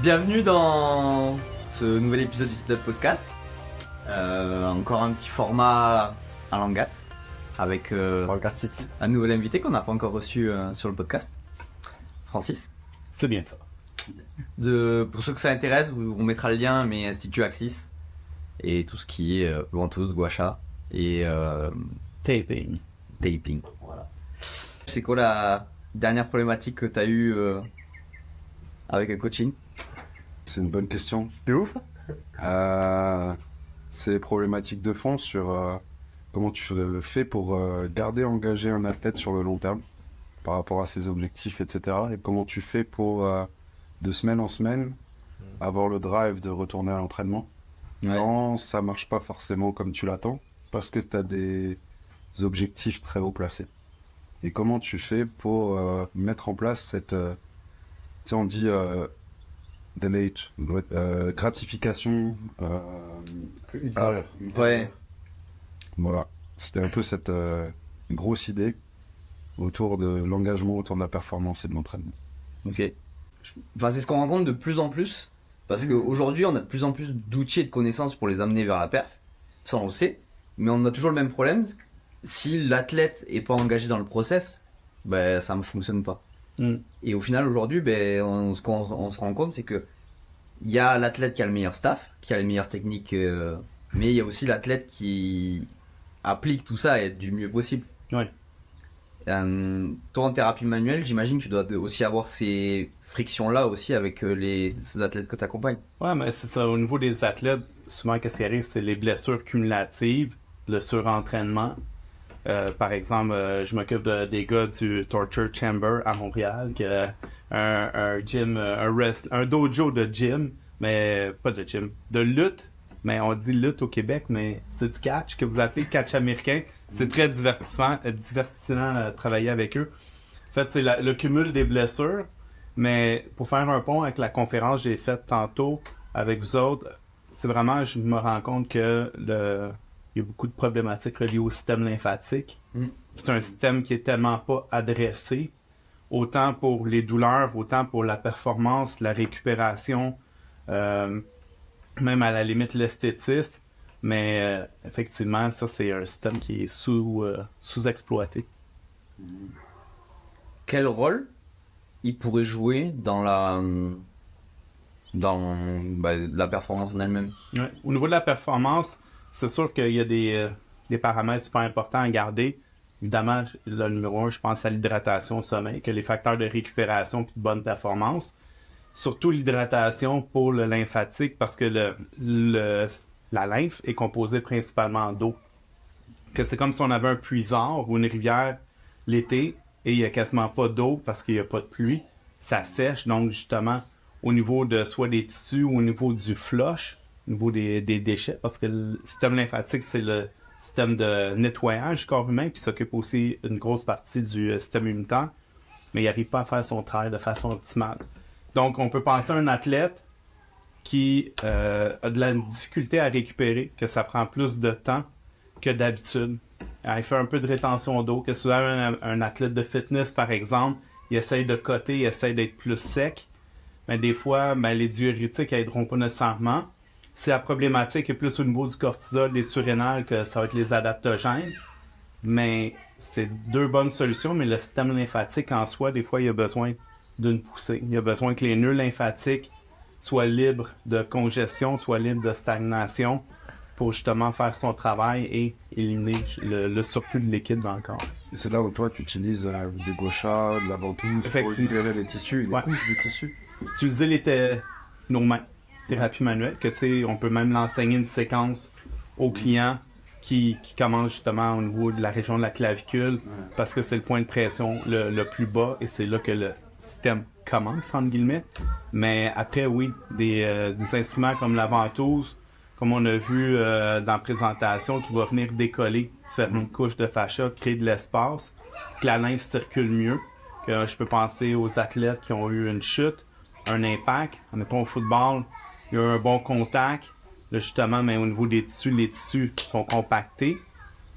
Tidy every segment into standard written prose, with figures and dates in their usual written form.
Bienvenue dans ce nouvel épisode du Setup Podcast. Encore un petit format à Langat avec Langat City. Un nouvel invité qu'on n'a pas encore reçu sur le podcast, Francis. C'est bien ça. Pour ceux que ça intéresse, on mettra le lien, mais Institut Axis et tout ce qui est ventouse, gua sha et Taping. Voilà. C'est quoi la dernière problématique que tu as eue avec un coaching? C'est une bonne question. C'était ouf. C'est les problématiques de fond sur comment tu fais pour garder engagé un athlète sur le long terme par rapport à ses objectifs, etc. Et comment tu fais pour, de semaine en semaine, avoir le drive de retourner à l'entraînement. Ouais. Quand ça marche pas forcément comme tu l'attends, parce que tu as des objectifs très haut placés. Et comment tu fais pour mettre en place cette... tu sais, on dit... delayed, gratification Ouais. Voilà, c'était un peu cette grosse idée autour de l'engagement, autour de la performance et de l'entraînement. Ok. Enfin, c'est ce qu'on rencontre de plus en plus, parce qu'aujourd'hui on a de plus en plus d'outils et de connaissances pour les amener vers la perf, ça on le sait, mais on a toujours le même problème, si l'athlète est pas engagé dans le process, ben ça ne fonctionne pas. Et au final aujourd'hui, ce qu'on se rend compte, c'est que il y a l'athlète qui a le meilleur staff, qui a les meilleures techniques, mais il y a aussi l'athlète qui applique tout ça du mieux possible. Ouais. Toi en thérapie manuelle, j'imagine que tu dois aussi avoir ces frictions-là aussi avec ces athlètes que tu accompagnes. Ouais, mais c'est ça. Au niveau des athlètes, souvent, qu'est-ce qui arrive, c'est les blessures cumulatives, le surentraînement. Par exemple, je m'occupe des gars du Torture Chamber à Montréal, qui a un gym, un dojo de gym, mais pas de gym, de lutte. Mais on dit lutte au Québec, mais c'est du catch que vous appelez catch américain. C'est très divertissant de travailler avec eux. En fait, c'est le cumul des blessures. Mais pour faire un pont avec la conférence que j'ai faite tantôt avec vous autres, c'est vraiment, je me rends compte que il y a beaucoup de problématiques reliées au système lymphatique. C'est un système qui est tellement pas adressé, autant pour les douleurs, autant pour la performance, la récupération, même à la limite l'esthétisme. Mais effectivement, ça c'est un système qui est sous-exploité. Quel rôle il pourrait jouer dans la performance en elle-même? Ouais. Au niveau de la performance, c'est sûr qu'il y a des paramètres super importants à garder. Évidemment, le numéro 1, je pense à l'hydratation au sommeil, que les facteurs de récupération et de bonne performance. Surtout l'hydratation pour le lymphatique, parce que la lymphe est composée principalement d'eau. Que c'est comme si on avait un puisard ou une rivière l'été et il n'y a quasiment pas d'eau parce qu'il n'y a pas de pluie. Ça sèche, donc justement, au niveau de soit des tissus ou au niveau du flush, au niveau des déchets, parce que le système lymphatique, c'est le système de nettoyage du corps humain, qui s'occupe aussi une grosse partie du système immunitaire, mais il n'arrive pas à faire son travail de façon optimale. Donc, on peut penser à un athlète qui a de la difficulté à récupérer, que ça prend plus de temps que d'habitude. Il fait un peu de rétention d'eau, que souvent un athlète de fitness, par exemple, il essaye de coter, il essaye d'être plus sec, mais des fois, les diurétiques n'aideront pas nécessairement. Si la problématique est plus au niveau du cortisol, des surrénales, que ça va être les adaptogènes. Mais c'est deux bonnes solutions, mais le système lymphatique en soi, des fois, il a besoin d'une poussée. Il a besoin que les nœuds lymphatiques soient libres de congestion, soient libres de stagnation pour justement faire son travail et éliminer le surplus de liquide dans le corps. Et c'est là où toi, tu utilises des gua sha, de la ventouse pour récupérer les tissus, les couches de tissus. Utiliser nos mains. Thérapie manuelle, que tu sais, on peut même l'enseigner une séquence au client qui commence justement au niveau de la région de la clavicule, parce que c'est le point de pression le plus bas et c'est là que le système commence, entre guillemets. Mais après, oui, des instruments comme la ventouse, comme on a vu dans la présentation, qui va venir décoller différentes couches de fascia, créer de l'espace, que la lymphe circule mieux, que je peux penser aux athlètes qui ont eu une chute, un impact, on n'est pas au football, il y a un bon contact. Là, justement, mais au niveau des tissus, les tissus sont compactés.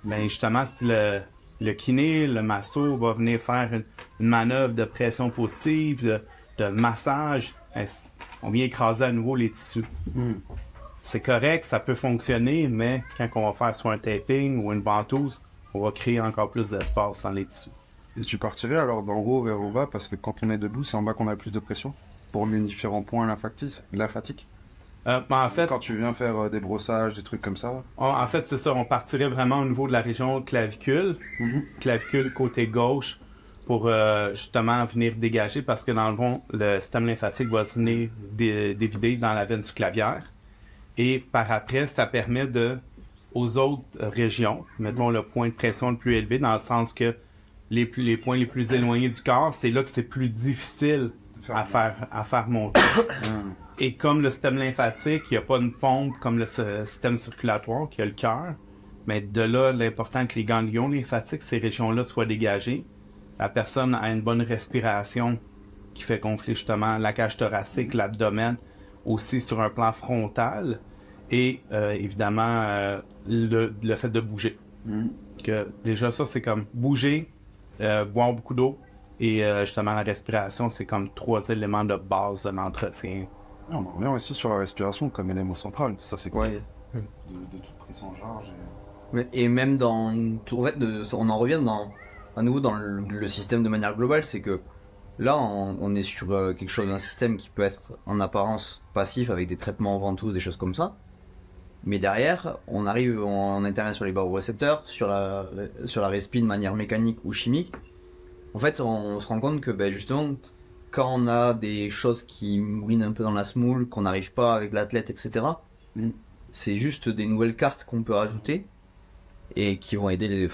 Mais justement, si le kiné, le masso va venir faire une manœuvre de pression positive, de massage, on vient écraser à nouveau les tissus. C'est correct, ça peut fonctionner, mais quand on va faire soit un taping ou une ventouse, on va créer encore plus d'espace dans les tissus. Et tu partirais alors d'en haut vers en bas parce que quand on est debout, c'est en bas qu'on a le plus de pression pour les différents points lymphatiques. En fait, Quand tu viens faire des brossages, des trucs comme ça. en fait, c'est ça, on partirait vraiment au niveau de la région clavicule, clavicule côté gauche, pour justement venir dégager, parce que dans le fond, le système lymphatique va venir dévider dans la veine sous-clavière. Et par après, ça permet aux autres régions, mettons le point de pression le plus élevé, dans le sens que les points les plus éloignés du corps, c'est là que c'est plus difficile à faire monter. Et comme le système lymphatique, il n'y a pas une pompe comme le système circulatoire, qui a le cœur, mais de là, l'important que les ganglions lymphatiques, ces régions-là, soient dégagées. La personne a une bonne respiration qui fait gonfler justement la cage thoracique, l'abdomen, aussi sur un plan frontal, et évidemment le fait de bouger. Que, déjà ça, c'est comme bouger, boire beaucoup d'eau, et justement la respiration, c'est comme 3 éléments de base de l'entretien. On en revient aussi sur la respiration comme élément central. Ça, c'est quoi Ouais. de toute prise en charge. Et même dans... En fait, on en revient à nouveau dans le système de manière globale, c'est que là, on est sur quelque chose, un système qui peut être en apparence passif avec des traitements ventouses, des choses comme ça. Mais derrière, on intervient sur les barorécepteurs, sur la respi de manière mécanique ou chimique. En fait, on se rend compte que justement, quand on a des choses qui moulinent un peu dans la semoule, qu'on n'arrive pas avec l'athlète, etc., c'est juste des nouvelles cartes qu'on peut rajouter et qui vont aider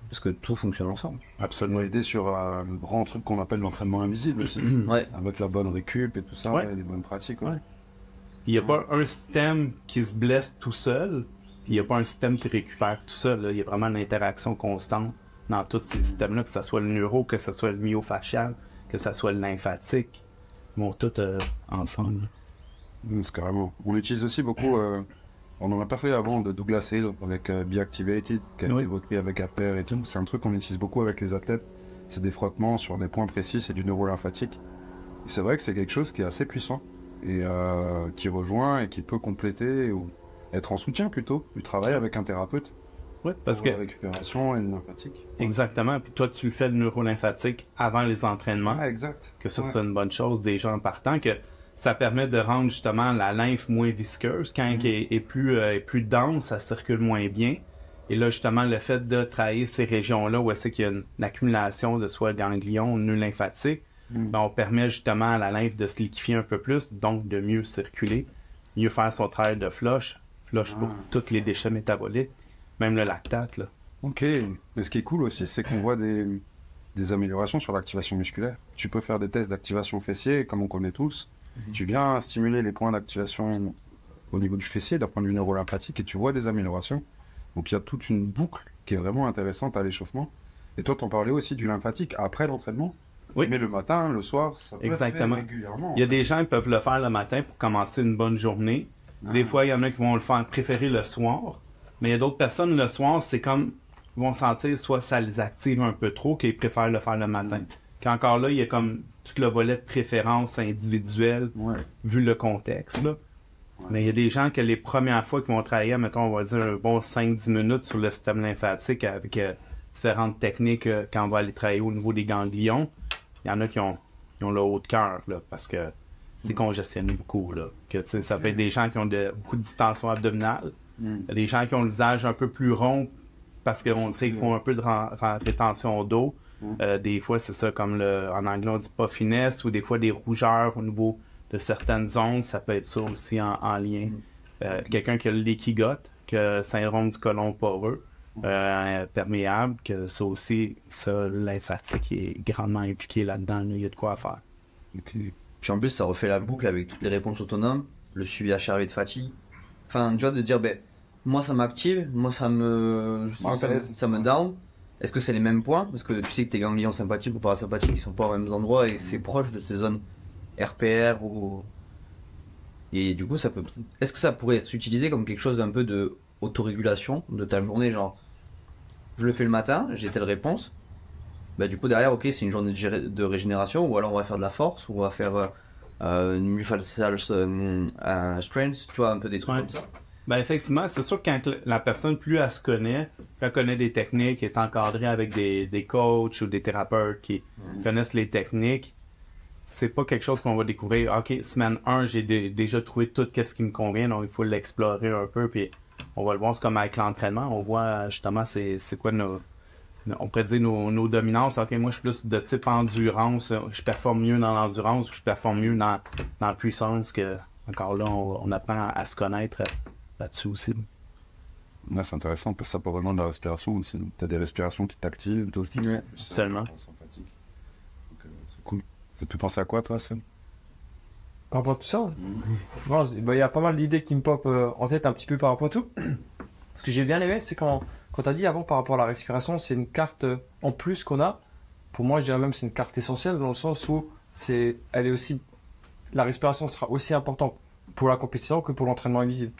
parce que tout fonctionne ensemble. Absolument. Aider sur le grand truc qu'on appelle l'entraînement invisible aussi. Ouais. Avec la bonne récup et tout ça, Ouais. et les bonnes pratiques. Ouais. Il n'y a pas un système qui se blesse tout seul, puis il n'y a pas un système qui récupère tout seul. Là. Il y a vraiment une interaction constante dans tous ces systèmes-là, que ce soit le neuro, que ce soit le myofascial, que ce soit le lymphatique. Ils vont tous ensemble. C'est carrément. On utilise aussi beaucoup, on en a parlé avant de Douglas Hill avec Be-Activated, qui a été voté avec APER et tout. C'est un truc qu'on utilise beaucoup avec les athlètes. C'est des frottements sur des points précis, c'est du neurolymphatique. Et c'est vrai que c'est quelque chose qui est assez puissant et qui rejoint et qui peut compléter ou être en soutien plutôt du travail avec un thérapeute. Oui, parce que... la récupération et le lymphatique. Exactement. Puis toi, tu le fais le neurolymphatique avant les entraînements. Ah, exact. Que ça, c'est une bonne chose déjà en partant, que ça permet de rendre justement la lymphe moins visqueuse. Quand elle est plus dense, ça circule moins bien. Et là, justement, le fait de travailler ces régions-là où c'est qu'il y a une accumulation de soit ganglions ou nœuds lymphatiques, on permet justement à la lymphe de se liquéfier un peu plus, donc de mieux circuler, mieux faire son travail de flush pour tous les déchets métaboliques, même le lactate. Là. Ok. Mais ce qui est cool aussi, c'est qu'on voit des améliorations sur l'activation musculaire. Tu peux faire des tests d'activation fessier, comme on connaît tous. Tu viens stimuler les points d'activation au niveau du fessier, d'un point de vue neurolymphatique, et tu vois des améliorations. Donc il y a toute une boucle qui est vraiment intéressante à l'échauffement. Et toi, t'en parlais aussi du lymphatique après l'entraînement. Oui. Mais le matin, le soir, ça peut Exactement. être fait régulièrement. Il y a des gens qui peuvent le faire le matin pour commencer une bonne journée. Des fois, il y en a qui vont le faire préférer le soir. Mais il y a d'autres personnes, le soir, c'est comme ils vont sentir soit ça les active un peu trop, qu'ils préfèrent le faire le matin. Qu'encore là, il y a comme tout le volet de préférence individuelle, vu le contexte. Là. Mais il y a des gens que les premières fois qu'ils vont travailler, mettons, on va dire un bon 5-10 minutes sur le système lymphatique avec différentes techniques quand on va aller travailler au niveau des ganglions. Il y en a qui ont le haut de cœur, là, parce que c'est congestionné beaucoup. Là. Que, ça peut être des gens qui ont beaucoup de distension abdominale. Il y a des gens qui ont le visage un peu plus rond parce qu'on dirait qu'ils font un peu de rétention d'eau. Des fois, c'est ça, comme en anglais, on dit puffiness, ou des fois des rougeurs au niveau de certaines zones. Ça peut être ça aussi en lien. Quelqu'un qui a le leaky gut, qui a le syndrome du côlon poreux, perméable, que ça aussi, ça, lymphatique est grandement impliqué là-dedans. Là, il y a de quoi faire. Puis en plus, ça refait la boucle avec toutes les réponses autonomes, le suivi HRV de fatigue. Enfin, tu vois, de dire, moi ça m'active, moi ça me down. Est-ce que c'est les mêmes points? Parce que tu sais que tes ganglions sympathiques ou parasympathiques, ils sont pas aux mêmes endroits et c'est proche de ces zones RPR ou... Et du coup, est-ce que ça pourrait être utilisé comme quelque chose d'un peu de autorégulation de ta journée, genre, je le fais le matin, j'ai telle réponse, du coup derrière, ok, c'est une journée de régénération, ou alors on va faire de la force, ou on va faire Muscle Strength, tu vois, un peu des trucs comme ça. Ben effectivement, c'est sûr que quand la personne, plus elle se connaît, plus elle connaît des techniques, est encadrée avec des coachs ou des thérapeutes qui connaissent les techniques, c'est pas quelque chose qu'on va découvrir. OK, semaine 1, j'ai déjà trouvé tout ce qui me convient, donc il faut l'explorer un peu, puis on va le voir. C'est comme avec l'entraînement, on voit justement c'est quoi on pourrait dire nos dominances. OK, moi je suis plus de type endurance, je performe mieux dans l'endurance, ou je performe mieux dans la puissance, que encore là, on apprend à se connaître là-dessus aussi. Ouais, c'est intéressant, parce que ça peut vraiment de la respiration aussi. Tu as des respirations qui t'activent, toi aussi. Ouais, seulement. C'est cool. Tu pensais à quoi, toi, Sam? Par rapport à tout ça, bon, il y a pas mal d'idées qui me popent en tête un petit peu par rapport à tout. Ce que j'ai bien aimé, c'est quand tu as dit avant par rapport à la respiration, c'est une carte en plus qu'on a. Pour moi, je dirais même que c'est une carte essentielle dans le sens où elle est aussi, la respiration sera aussi importante pour la compétition que pour l'entraînement invisible.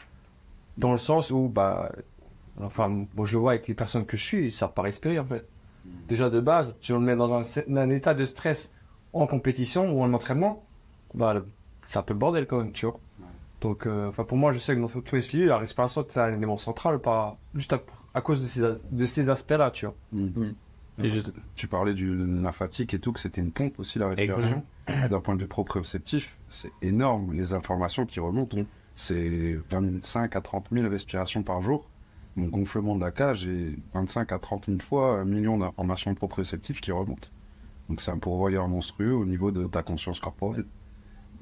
Dans le sens où, enfin, moi je le vois avec les personnes que je suis, ils savent pas respirer en fait. Déjà de base, tu le mets dans un état de stress en compétition ou en entraînement, c'est un peu le bordel quand même, tu vois. Donc, pour moi, je sais que dans tous les styles, la respiration c'est un élément central, juste à cause de ces aspects-là, tu vois. Et Tu parlais de la fatigue et tout, que c'était une pompe aussi, la respiration. D'un point de vue proprioceptif, c'est énorme, les informations qui remontent. C'est 25 à 30 000 respirations par jour. Mon gonflement de la cage est 25 à 30 000 fois 1 million d'informations proprioceptives qui remontent. Donc c'est un pourvoyeur monstrueux au niveau de ta conscience corporelle.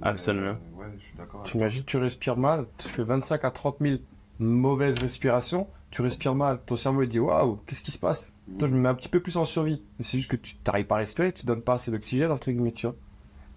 Absolument. Ouais, je suis d'accord. Tu imagines, tu respires mal, tu fais 25 à 30 000 mauvaises respirations, tu respires mal, ton cerveau il dit waouh, qu'est-ce qui se passe? Toi, je me mets un petit peu plus en survie. Mais c'est juste que tu n'arrives pas à respirer, tu donnes pas assez d'oxygène, entre guillemets, tu vois.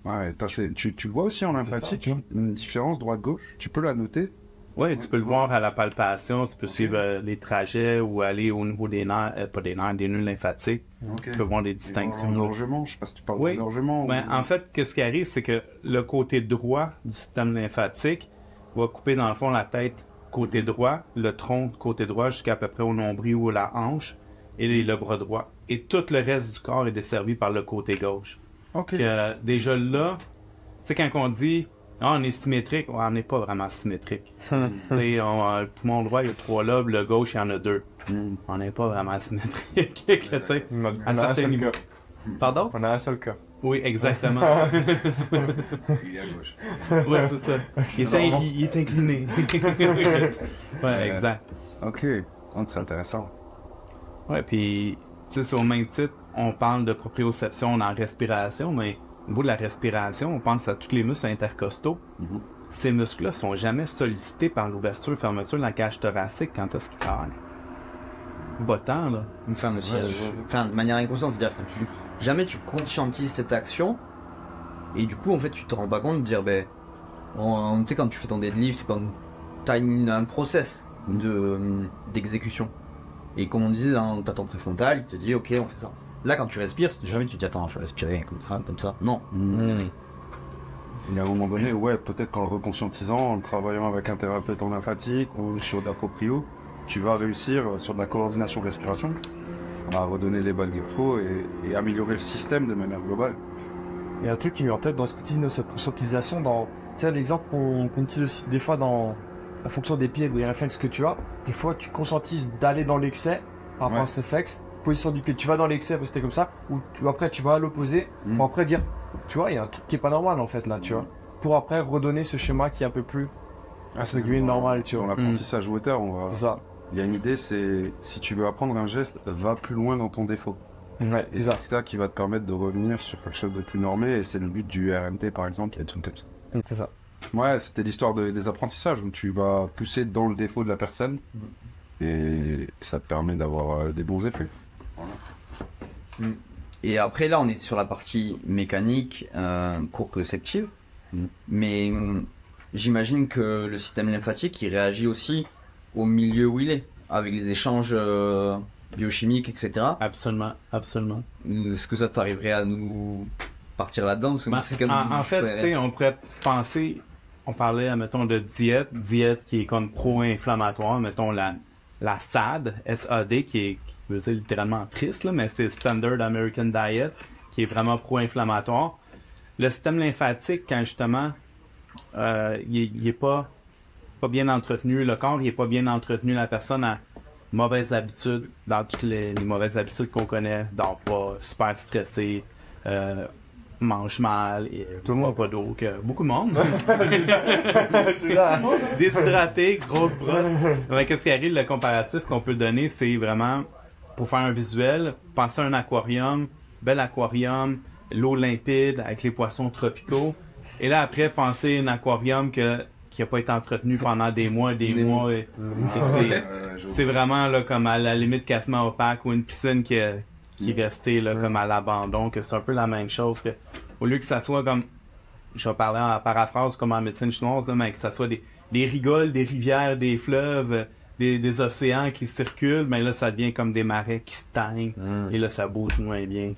Ouais, tu le vois aussi en lymphatique, une différence droite-gauche, tu peux la noter. Oui, tu peux le voir à la palpation, tu peux suivre les trajets ou aller au niveau des nerfs, pas des nerfs, des nœuds lymphatiques. Tu peux voir des distinctions. L'engorgement, je sais pas si tu parles Oui. d'engorgement. Ben, en fait, ce qui arrive, c'est que le côté droit du système lymphatique va couper dans le fond la tête côté droit, le tronc côté droit jusqu'à peu près au nombril ou à la hanche et le bras droit. Et tout le reste du corps est desservi par le côté gauche. Ok. Déjà là, tu sais, quand on dit on est symétrique, on n'est pas vraiment symétrique. Le poumon droit, il y a 3 lobes, le gauche, il y en a 2. On n'est pas vraiment symétrique. À certains niveaux. Pardon? On a un seul cœur. Oui, exactement. Il est à gauche. Oui, c'est ça. Il est incliné. Ouais, exact. Ok, donc c'est intéressant. Ouais, puis, tu sais, c'est au même titre, on parle de proprioception dans la respiration, mais au niveau de la respiration, on pense à tous les muscles intercostaux. Ces muscles-là sont jamais sollicités par l'ouverture et fermeture de la cage thoracique quand est-ce qu'ils travaillent. Bottant, là. De manière inconsciente, c'est-à-dire que jamais tu conscientises cette action, et du coup, en fait, tu te rends pas compte de dire, tu sais, quand tu fais ton deadlift, quand t'as un process d'exécution. Et comme on disait, t'as ton préfrontal, il te dit, ok, on fait ça. Là, quand tu respires, jamais tu te dis, attends, je vais respirer comme ça. Non. Il y a un moment donné, peut-être qu'en le reconscientisant, en travaillant avec un thérapeute en lymphatique ou sur de la proprio, tu vas réussir sur de la coordination respiration à redonner les balles qu'il faut et améliorer le système de manière globale. Il y a un truc qui me vient en tête dans ce outil de cette conscientisation, tu sais, l'exemple qu'on utilise aussi des fois dans la fonction des pieds, des réflexes que tu as, des fois tu conscientises d'aller dans l'excès par rapport à ces réflexes, position du pied, tu vas dans l'excès parce que t'es comme ça, ou après tu vas à l'opposé, pour après dire, tu vois, il y a un truc qui est pas normal en fait là, tu vois, pour après redonner ce schéma qui est un peu plus normal, tu vois. Dans l'apprentissage moteur, C'est ça. Il y a une idée, c'est si tu veux apprendre un geste, va plus loin dans ton défaut. Ouais, c'est ça qui va te permettre de revenir sur quelque chose de plus normé, et c'est le but du RMT par exemple, il y a des trucs comme ça. C'est ça. Ouais, c'était l'histoire des apprentissages où tu vas pousser dans le défaut de la personne et ça te permet d'avoir des bons effets. Voilà. Et après là, on est sur la partie mécanique, proprioceptive, mais j'imagine que le système lymphatique il réagit aussi au milieu où il est, avec les échanges biochimiques, etc. Absolument, absolument. Est-ce que ça t'arriverait à nous partir là-dedans? Parce que en fait, tu sais, on pourrait penser, on parlait, mettons, de diète qui est comme pro-inflammatoire, mettons la SAD, S-A-D, qui veut dire littéralement triste, là, mais c'est Standard American Diet, qui est vraiment pro-inflammatoire. le système lymphatique, quand justement, il est pas bien entretenu, le corps il est pas bien entretenu, la personne a mauvaises habitudes, dans toutes les mauvaises habitudes qu'on connaît, dort pas, super stressé, mange mal, et Tout le monde. pas d'eau, que beaucoup de monde. C'est ça. Déshydraté, grosse brosse. Mais qu'est-ce qui arrive, le comparatif qu'on peut donner, c'est vraiment, pour faire un visuel, penser à un aquarium, bel aquarium, l'eau limpide avec les poissons tropicaux. Et là, après, penser à un aquarium qui n'a pas été entretenu pendant des mois. C'est vraiment là, comme à la limite quasiment opaque, ou une piscine qui est restée là, comme à l'abandon, que c'est un peu la même chose. Que, au lieu que ça soit comme, je vais parler en paraphrase comme en médecine chinoise, là, mais que ça soit des rigoles, des rivières, des fleuves, des océans qui circulent, mais là, ça devient comme des marais qui se teignent, et là, ça bouge moins bien.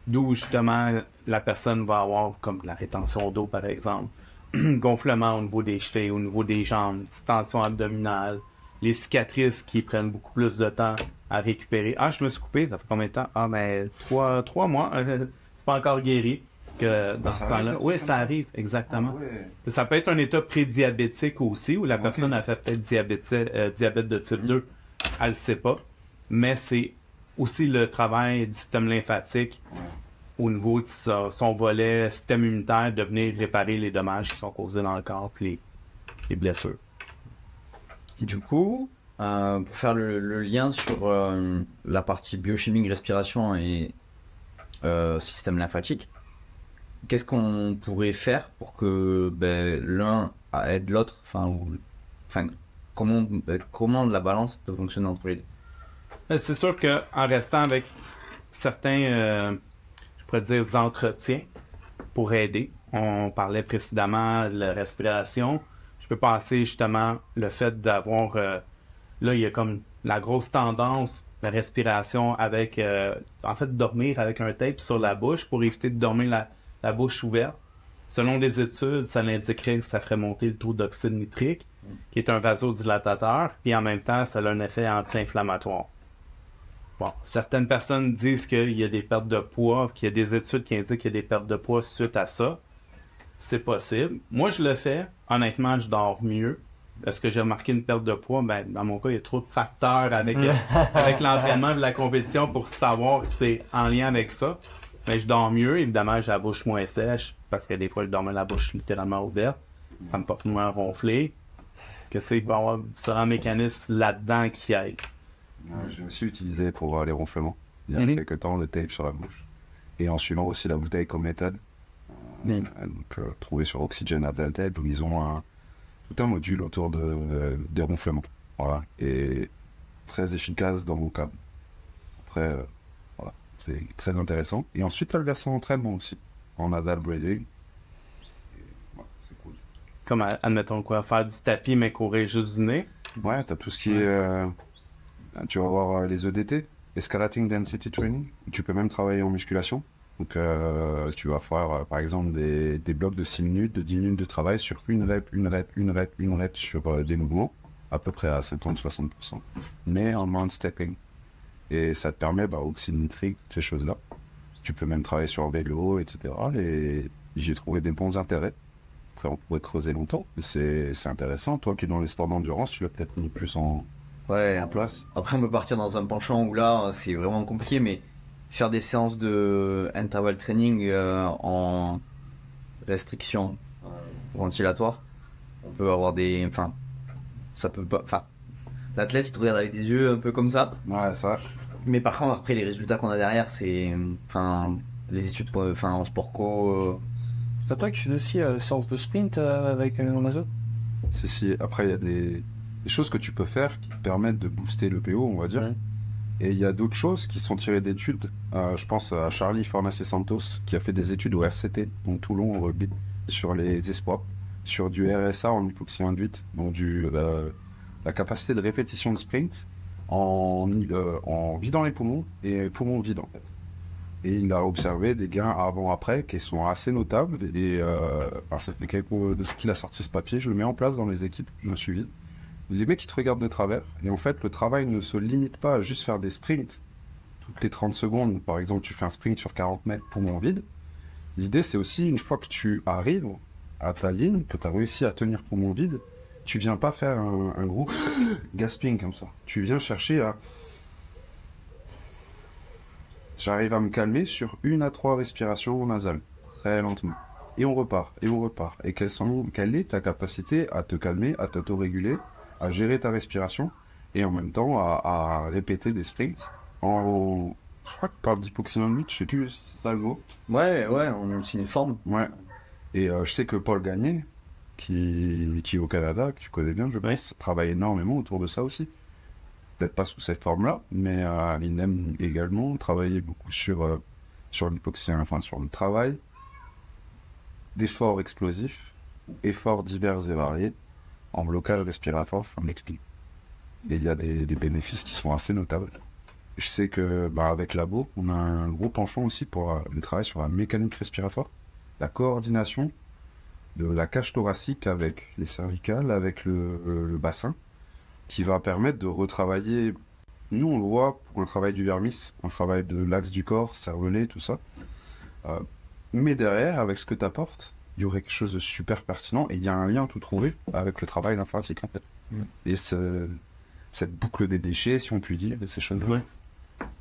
D'où, justement, la personne va avoir comme de la rétention d'eau, par exemple, gonflement au niveau des chevilles, au niveau des jambes, distension abdominale, les cicatrices qui prennent beaucoup plus de temps à récupérer. Ah, je me suis coupé, ça fait combien de temps? Ah, mais 3 mois, c'est pas encore guéri. Que dans ce temps-là. Oui, ça arrive, exactement. Ah, ouais. Ça peut être un état prédiabétique aussi, où la personne a fait peut-être diabète de type 2, elle ne sait pas. Mais c'est aussi le travail du système lymphatique au niveau de son volet système immunitaire de venir réparer les dommages qui sont causés dans le corps puis les blessures. Et du coup, pour faire le lien sur la partie biochimique, respiration et système lymphatique, qu'est-ce qu'on pourrait faire pour que l'un aide l'autre, comment la balance peut fonctionner entre les deux? C'est sûr qu'en restant avec certains, je pourrais dire, entretiens pour aider, on parlait précédemment de la respiration, je peux penser justement le fait d'avoir, là il y a comme la grosse tendance, la respiration avec, en fait dormir avec un tape sur la bouche pour éviter de dormir la bouche ouverte. Selon les études, ça l'indiquerait que ça ferait monter le taux d'oxyde nitrique, qui est un vasodilatateur, puis en même temps, ça a un effet anti-inflammatoire. Bon, certaines personnes disent qu'il y a des pertes de poids, qu'il y a des études qui indiquent qu'il y a des pertes de poids suite à ça. C'est possible. Moi, je le fais. Honnêtement, je dors mieux. Est-ce que j'ai remarqué une perte de poids? Dans mon cas, il y a trop de facteurs avec l'entraînement de la compétition pour savoir si c'est en lien avec ça. Mais je dors mieux, évidemment, j'ai la bouche moins sèche, parce que des fois, je dormais la bouche littéralement ouverte. Ça me porte moins à ronfler. Que il peut y avoir différents mécanismes là-dedans qui aident. J'ai aussi utilisé pour les ronflements, il y a quelques temps, le tape sur la bouche. Et en suivant aussi la bouteille comme méthode. Donc, trouvé sur Oxygen Adult Tape, où ils ont tout un module autour des ronflements. Voilà. Et très efficace dans mon cas. Après, voilà. C'est très intéressant. Et ensuite, tu as le versant entraînement aussi, en nasal breathing. C'est cool. Comme, admettons quoi, faire du tapis, mais courir juste du nez. Ouais, tu as tout ce qui est... tu vas avoir les EDT, Escalating Density Training. Tu peux même travailler en musculation. Donc, tu vas faire, par exemple, des blocs de 6 minutes, de 10 minutes de travail sur une rep sur des mouvements, à peu près à 50-60%. Mais en mind stepping. Et ça te permet, oxyde nitrique, ces choses-là. Tu peux même travailler sur vélo, etc. Et j'ai trouvé des bons intérêts. Après, on pourrait creuser longtemps. C'est intéressant. Toi qui es dans les sports d'endurance, tu l'as peut-être mis plus en place. Après, on peut partir dans un penchant où là, c'est vraiment compliqué, mais faire des séances de interval training en restriction ventilatoire, on peut avoir ça peut pas... L'athlète, il te regarde avec des yeux un peu comme ça. Ouais, ça. Mais par contre, après, les résultats qu'on a derrière, c'est... les études en sport co... C'est pas toi qui fais aussi séance de sprint avec Amazon? Si. Après, il y a des choses que tu peux faire qui te permettent de booster le PO, on va dire. Ouais. Et il y a d'autres choses qui sont tirées d'études. Je pense à Charlie Fornas et Santos, qui a fait des études au RCT, donc Toulon, au rugby, sur les espoirs, sur du RSA en hypoxie induite, donc la capacité de répétition de sprint en vidant les poumons et poumons vides, en fait. Et il a observé des gains avant-après qui sont assez notables. Et ça fait quelques mois de ce qu'il a sorti ce papier, je le mets en place dans les équipes, je me suis suivi. Les mecs, ils te regardent de travers. Et en fait, le travail ne se limite pas à juste faire des sprints toutes les 30 secondes. Par exemple, tu fais un sprint sur 40 mètres, poumon vide. L'idée, c'est aussi, une fois que tu arrives à ta ligne, que tu as réussi à tenir poumon vide, tu viens pas faire un gros gasping comme ça. Tu viens chercher à... J'arrive à me calmer sur 1 à 3 respirations nasales, très lentement. Et on repart, et on repart. Et quelle est ta capacité à te calmer, à t'auto-réguler, à gérer ta respiration, et en même temps à répéter des sprints je crois que tu parles d'hypoxie, je sais plus si c'est ça le mot. Ouais, on a aussi une forme. Ouais. Et je sais que Paul Gagné, qui est au Canada, que tu connais bien, je pense, travaille énormément autour de ça aussi. Peut-être pas sous cette forme-là, mais il aime également travailler beaucoup sur l'hypoxie, enfin sur le travail d'efforts explosifs, efforts divers et variés, en blocage respiratoire, enfin l'explique. Et il y a des bénéfices qui sont assez notables. Je sais que avec Labo, on a un gros penchant aussi pour le travail sur la mécanique respiratoire, la coordination de la cage thoracique avec les cervicales, avec le bassin, qui va permettre de retravailler. Nous, on le voit pour un travail du vermis, un travail de l'axe du corps, cervelet, tout ça. Mais derrière, avec ce que tu apportes, il y aurait quelque chose de super pertinent et il y a un lien tout trouvé avec le travail lymphatique en fait. Et cette boucle des déchets, si on peut dire, de ces choses-là.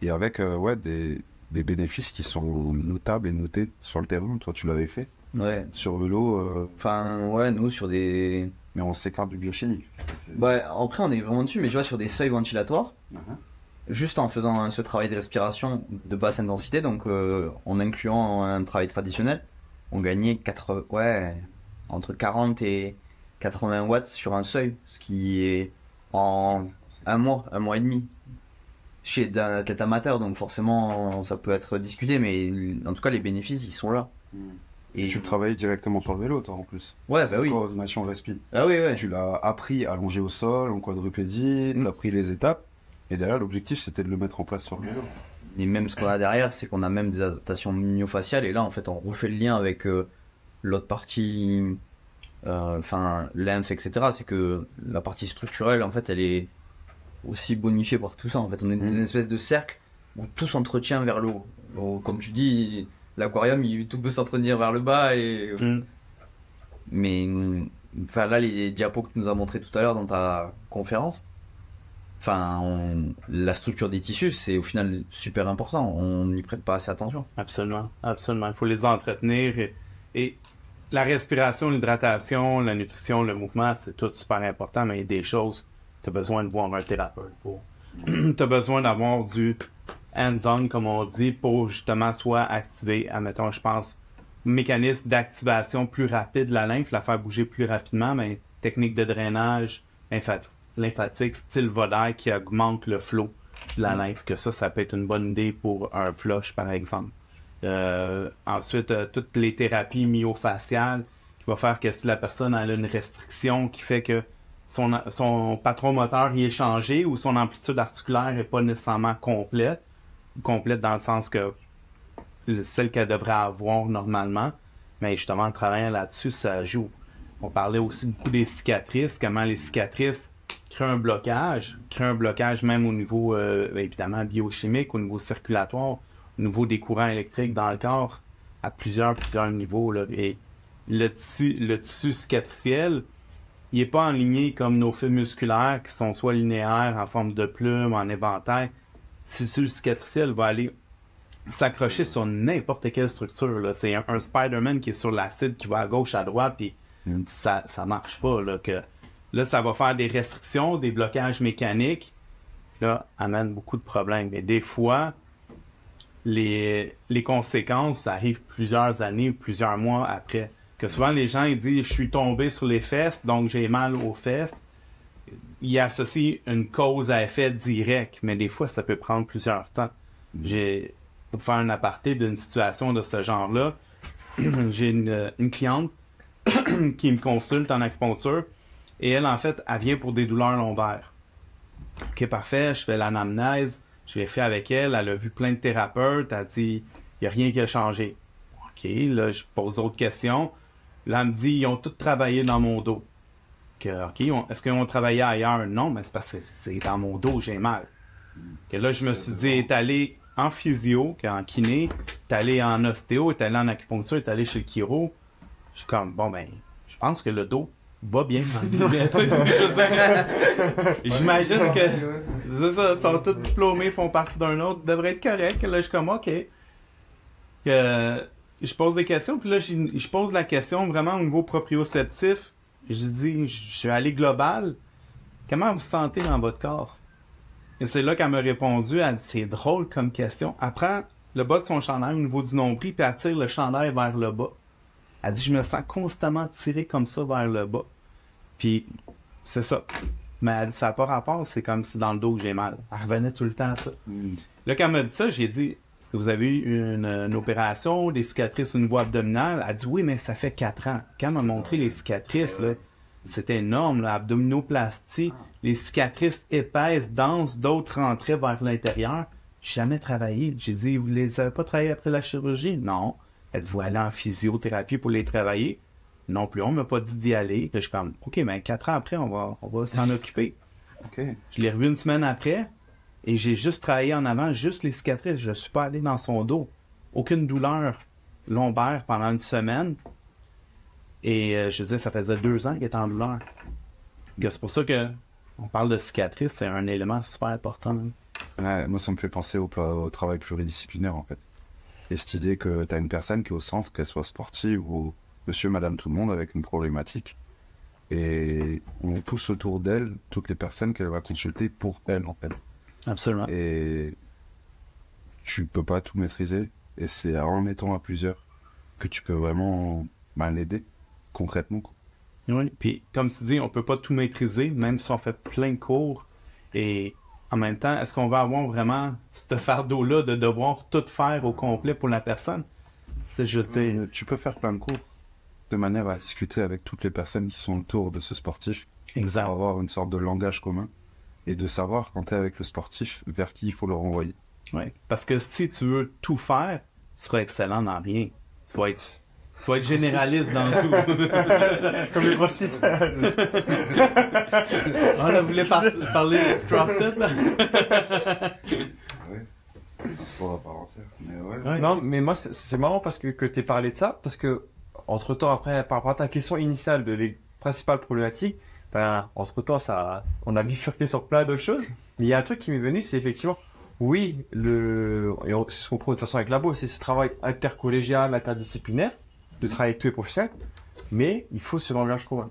Et avec des bénéfices qui sont notables et notés sur le terrain. Toi, tu l'avais fait. Ouais. Sur vélo. Enfin, ouais, nous, sur des... Mais on s'écarte du biochimique. Ouais, après, on est vraiment dessus, mais tu vois, sur des seuils ventilatoires, juste en faisant ce travail de respiration de basse intensité, donc en incluant un travail traditionnel, on gagnait entre 40 et 80 watts sur un seuil, ce qui est en un mois et demi. Chez un athlète amateur, donc forcément ça peut être discuté, mais en tout cas les bénéfices ils sont là. Et tu travailles directement sur le vélo, toi en plus. Ouais, bah oui. Coordination respi. Ah oui, ouais. Tu l'as appris à longer au sol, en quadrupédie, tu as pris les étapes, et derrière l'objectif c'était de le mettre en place sur le vélo. Et même ce qu'on a derrière, c'est qu'on a même des adaptations myofaciales, et là en fait on refait le lien avec l'autre partie, lymphe, etc. C'est que la partie structurelle en fait elle est aussi bonifié par tout ça. En fait, on est dans une espèce de cercle où tout s'entretient vers le haut. Comme tu dis, l'aquarium, tout peut s'entretenir vers le bas. Mais là, les diapos que tu nous as montré tout à l'heure dans ta conférence, la structure des tissus, c'est au final super important. On n'y prête pas assez attention. Absolument, absolument. Il faut les entretenir. Et la respiration, l'hydratation, la nutrition, le mouvement, c'est tout super important, mais il y a des choses tu as besoin de voir un thérapeute pour. Tu as besoin d'avoir du hands-on, comme on dit, pour justement soit activer, admettons, je pense, mécanisme d'activation plus rapide de la lymphe, la faire bouger plus rapidement, mais technique de drainage lymphatique, style Vodaire qui augmente le flot de la lymphe, que ça peut être une bonne idée pour un flush, par exemple. Ensuite, toutes les thérapies myofaciales qui vont faire que si la personne a une restriction qui fait que son patron moteur y est changé ou son amplitude articulaire n'est pas nécessairement complète dans le sens que celle qu'elle devrait avoir normalement, mais justement en travaillant là-dessus, ça joue. On parlait aussi beaucoup des cicatrices, comment les cicatrices créent un blocage même au niveau évidemment biochimique, au niveau circulatoire, au niveau des courants électriques dans le corps, à plusieurs niveaux, là. Et le tissu cicatriciel, il n'est pas enligné comme nos fils musculaires qui sont soit linéaires, en forme de plume, en éventail. Le tissu cicatriciel va aller s'accrocher sur n'importe quelle structure, là. C'est un Spider-Man qui est sur l'acide, qui va à gauche, à droite, puis ça marche pas. Là, ça va faire des restrictions, des blocages mécaniques. Là, amène beaucoup de problèmes. Mais des fois, les conséquences, ça arrive plusieurs années, plusieurs mois après. Que souvent les gens ils disent je suis tombé sur les fesses, donc j'ai mal aux fesses. Ils associent une cause à effet direct, mais des fois ça peut prendre plusieurs temps. Pour faire un aparté d'une situation de ce genre-là, j'ai une cliente qui me consulte en acupuncture et elle, en fait, elle vient pour des douleurs lombaires. Ok, parfait, je fais l'anamnèse, je l'ai fait avec elle, elle a vu plein de thérapeutes, elle dit il n'y a rien qui a changé. Ok, là, je pose d'autres questions. Là, elle me dit, ils ont tous travaillé dans mon dos. Est-ce qu'ils ont travaillé ailleurs? Non, mais c'est parce que c'est dans mon dos, j'ai mal. Que là, je me suis dit, est allé en physio qu'en kiné, t'es allé en ostéo, t'es allé en acupuncture, t'es allé chez le chiro. Je suis comme, bon, ben, je pense que le dos va bien. J'imagine que c'est ça, sont tous diplômés, font partie d'un autre, devrait être correct. Là, je suis comme, OK. Je pose des questions, puis là, je pose la question vraiment au niveau proprioceptif. Je dis, je suis allé global. Comment vous sentez dans votre corps? Et c'est là qu'elle m'a répondu, elle dit, c'est drôle comme question. Elle prend le bas de son chandail au niveau du nombril, puis elle tire le chandail vers le bas. Elle dit, je me sens constamment tiré comme ça vers le bas. Puis, c'est ça. Mais elle dit, ça n'a pas rapport, c'est comme si dans le dos que j'ai mal. Elle revenait tout le temps à ça. Là, quand elle m'a dit ça, j'ai dit, est-ce que vous avez eu une opération, des cicatrices au niveau abdominal? Elle dit, oui, mais ça fait 4 ans. Quand elle m'a montré les cicatrices, là, c'était énorme, là, abdominoplastie, les cicatrices épaisses, denses, d'autres rentraient vers l'intérieur. J'ai jamais travaillé. J'ai dit, vous les avez pas travaillé après la chirurgie? Non. Êtes-vous allé en physiothérapie pour les travailler? Non plus, on m'a pas dit d'y aller. Je suis comme, OK, mais 4 ans après, on va s'en occuper. Ok. Je l'ai revu une semaine après, et j'ai juste travaillé en avant, juste les cicatrices. Je suis pas allé dans son dos. Aucune douleur lombaire pendant une semaine. Et je disais, ça faisait 2 ans qu'il était en douleur. C'est pour ça que on parle de cicatrices, c'est un élément super important. Ouais, moi, ça me fait penser au travail pluridisciplinaire, en fait. Et cette idée que tu as une personne qui est au centre, qu'elle soit sportive ou monsieur, madame, tout le monde, avec une problématique. Et on pousse autour d'elle toutes les personnes qu'elle va consulter pour elle, en fait. Absolument. Et tu peux pas tout maîtriser. Et c'est en étant à plusieurs que tu peux vraiment l'aider concrètement, quoi. Oui, puis comme tu dis, on peut pas tout maîtriser, même si on fait plein de cours. Et en même temps, est-ce qu'on va avoir vraiment ce fardeau-là de devoir tout faire au complet pour la personne? C'est juste... Tu peux faire plein de cours de manière à discuter avec toutes les personnes qui sont autour de ce sportif. Exact. Pour avoir une sorte de langage commun et de savoir quand tu es avec le sportif vers qui il faut le renvoyer. Oui, parce que si tu veux tout faire, tu seras excellent dans rien. Tu vas être généraliste dans tout. Comme les crossfit. On a voulu parler de CrossFit, là. Ouais, c'est un sport à part entière. Mais ouais. Non, mais moi, c'est marrant parce que t'aies parlé de ça, parce que, entre-temps, après, par rapport à ta question initiale de les principales problématiques, ben, entre-temps, on a bifurqué sur plein d'autres choses. Mais il y a un truc qui m'est venu, c'est effectivement, oui, c'est ce qu'on prouve de toute façon avec Labo, c'est ce travail intercollégial, interdisciplinaire, de travailler avec tous les professionnels, mais il faut ce langage commun.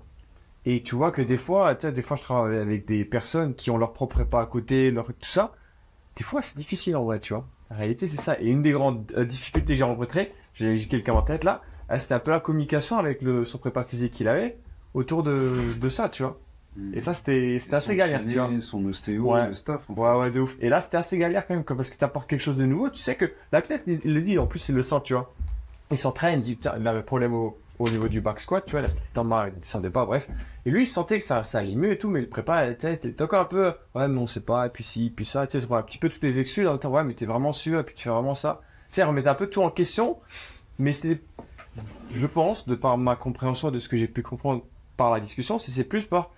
Et tu vois que des fois, je travaille avec des personnes qui ont leur propre prépa à côté, tout ça. Des fois, c'est difficile en vrai, tu vois. En réalité, c'est ça. Et une des grandes difficultés que j'ai rencontrées, j'ai quelqu'un en tête là, c'était un peu la communication avec son prépa physique qu'il avait autour de ça, tu vois. Et ça, c'était assez galère, tu vois. Son ostéo, Ouais. le staff. Ouais, de ouf. Et là, c'était assez galère quand même, parce que tu apportes quelque chose de nouveau. Tu sais que l'athlète, il le dit, en plus, il le sent, tu vois. Il s'entraîne, il dit, putain, il avait problème au niveau du back squat, tu vois, il descendait pas, bref. Et lui, il sentait que ça allait mieux et tout, mais le prépa, tu sais, t'es encore un peu, ouais, mais on sait pas, et puis ci, puis ça, tu sais, c'est un petit peu toutes les excuses, en même temps, ouais, mais t'es vraiment sûr, et puis tu fais vraiment ça. Tu sais, remettre un peu tout en question, mais c'était, je pense, de par ma compréhension de ce que j'ai pu comprendre par la discussion, c'est plus par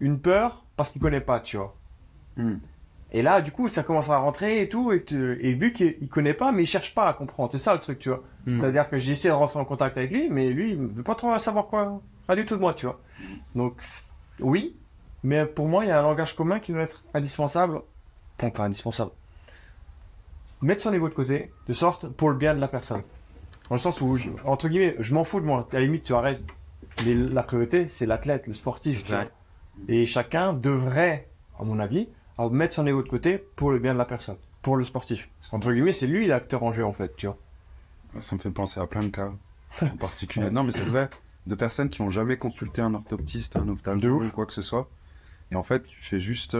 une peur parce qu'il connaît pas, tu vois. Et là, du coup, ça commence à rentrer et tout, et vu qu'il connaît pas, mais il cherche pas à comprendre. C'est ça le truc, tu vois. C'est-à-dire que j'ai essayé de rentrer en contact avec lui, mais lui, il veut pas trop savoir quoi, rien du tout de moi, tu vois. Donc, oui, mais pour moi, il y a un langage commun qui doit être indispensable. Enfin, indispensable. Mettre son niveau de côté, de sorte pour le bien de la personne. Dans le sens où, entre guillemets, je m'en fous de moi. À la limite, tu arrêtes. Mais la priorité, c'est l'athlète, le sportif, tu vois. Et chacun devrait, à mon avis, mettre son ego de côté pour le bien de la personne, pour le sportif. Entre guillemets, c'est lui l'acteur en jeu, en fait, tu vois. Ça me fait penser à plein de cas, en particulier. Non, mais c'est vrai, de personnes qui n'ont jamais consulté un orthoptiste, un ophtalmo ou quoi que ce soit. Et en fait, tu fais juste